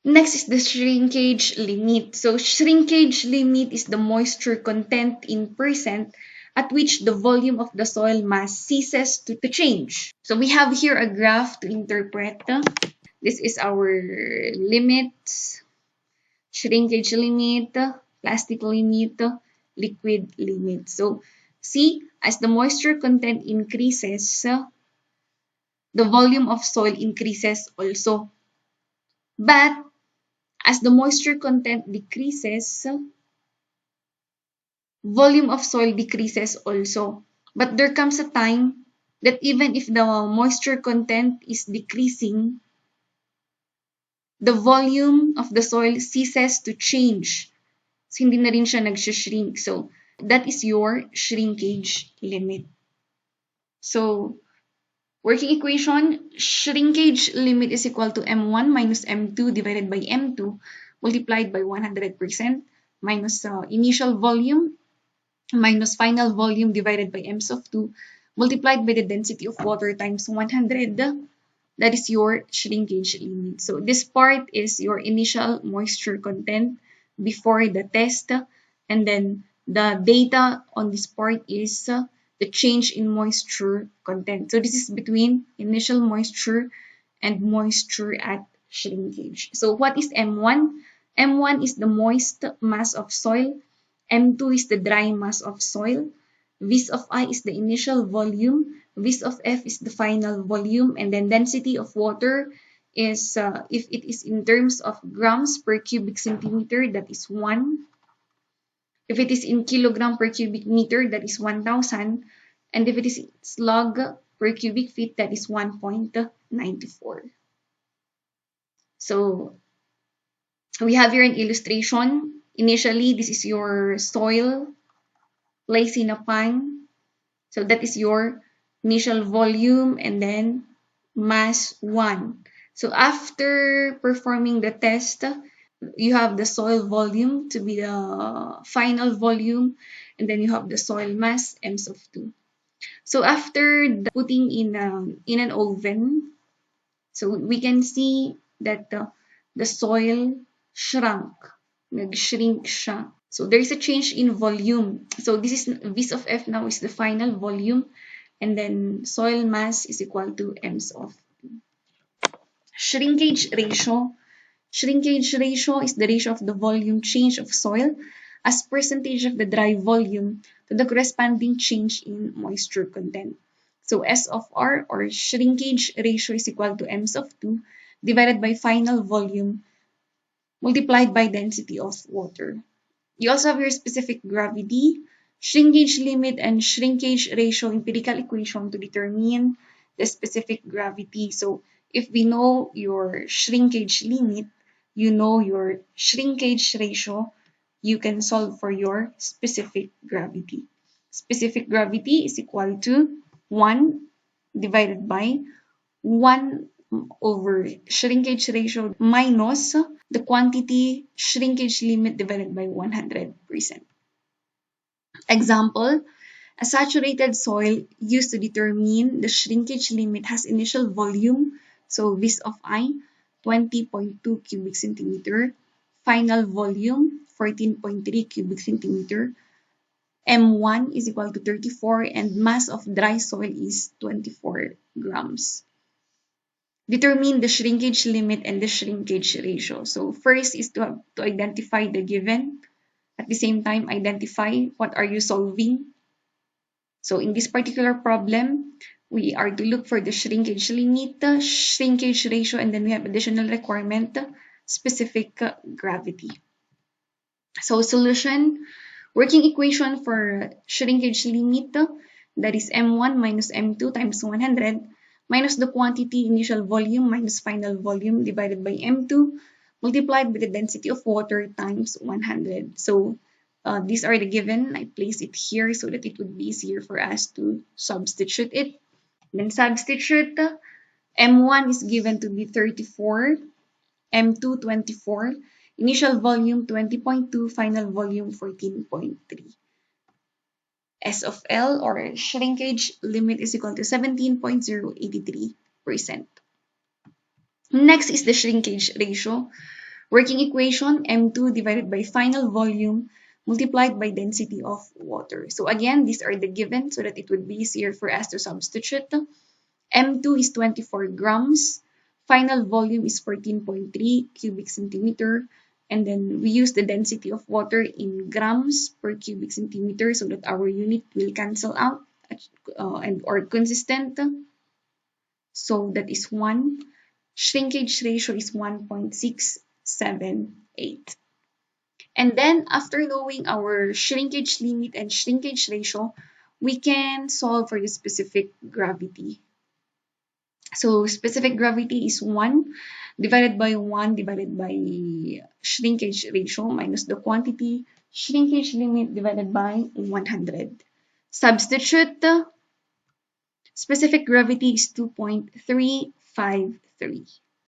Next is the shrinkage limit. So shrinkage limit is the moisture content in percent at which the volume of the soil mass ceases to change. So we have here a graph to interpret. This is our limits, shrinkage limit, plastic limit, liquid limit. So see, as the moisture content increases, the volume of soil increases also. But as the moisture content decreases, volume of soil decreases also. But there comes a time that even if the moisture content is decreasing, the volume of the soil ceases to change. So, hindi na rin siya nag-shrink. So, that is your shrinkage limit. So, working equation, shrinkage limit is equal to M1 minus M2 divided by M2 multiplied by 100% minus initial volume minus final volume divided by m of 2 multiplied by the density of water times 100. That is your shrinkage limit. So this part is your initial moisture content before the test, and then the data on this part is the change in moisture content. So this is between initial moisture and moisture at shrinkage. So what is M1? M1 is the moist mass of soil. M2 is the dry mass of soil. Vis of I is the initial volume. Vis of F is the final volume. And then density of water is, if it is in terms of grams per cubic centimeter, that is 1. If it is in kilogram per cubic meter, that is 1,000. And if it is slug per cubic feet, that is 1.94. So we have here an illustration. Initially, this is your soil placed in a pan. So that is your initial volume and then mass 1. So after performing the test, you have the soil volume to be the final volume, and then you have the soil mass m of 2. So after putting in an oven, so we can see that the soil shrunk, nag-shrink siya. So there is a change in volume. So this is V of F now is the final volume, and then soil mass is equal to m of shrinkage ratio. Shrinkage ratio is the ratio of the volume change of soil as percentage of the dry volume to the corresponding change in moisture content. So S of R, or shrinkage ratio, is equal to m of 2 divided by final volume multiplied by density of water. You also have your specific gravity, shrinkage limit, and shrinkage ratio empirical equation to determine the specific gravity. So if we know your shrinkage limit, you know your shrinkage ratio, you can solve for your specific gravity. Specific gravity is equal to 1 divided by 1 over shrinkage ratio minus the quantity shrinkage limit divided by 100%. Example, a saturated soil used to determine the shrinkage limit has initial volume, so Vis of I, 20.2 cubic centimeter, final volume, 14.3 cubic centimeter, M1 is equal to 34, and mass of dry soil is 24 grams. Determine the shrinkage limit and the shrinkage ratio. So first is to identify the given. At the same time, identify what are you solving. So in this particular problem, we are to look for the shrinkage limit, shrinkage ratio, and then we have additional requirement, specific gravity. So solution, working equation for shrinkage limit, that is M1 minus M2 times 100 minus the quantity initial volume minus final volume divided by M2 multiplied by the density of water times 100. So these are the given. I place it here so that it would be easier for us to substitute it. Then substitute, M1 is given to be 34, M2 24, initial volume 20.2, final volume 14.3. S of L, or shrinkage limit, is equal to 17.083%. Next is the shrinkage ratio. Working equation, M2 divided by final volume multiplied by density of water. So again, these are the given so that it would be easier for us to substitute. M2 is 24 grams. Final volume is 14.3 cubic centimeter. And then we use the density of water in grams per cubic centimeter so that our unit will cancel out and or consistent. So that is 1. Shrinkage ratio is 1.678. And then after knowing our shrinkage limit and shrinkage ratio, we can solve for the specific gravity. So specific gravity is 1 divided by 1 divided by shrinkage ratio minus the quantity, shrinkage limit divided by 100. Substitute the specific gravity is 2.353.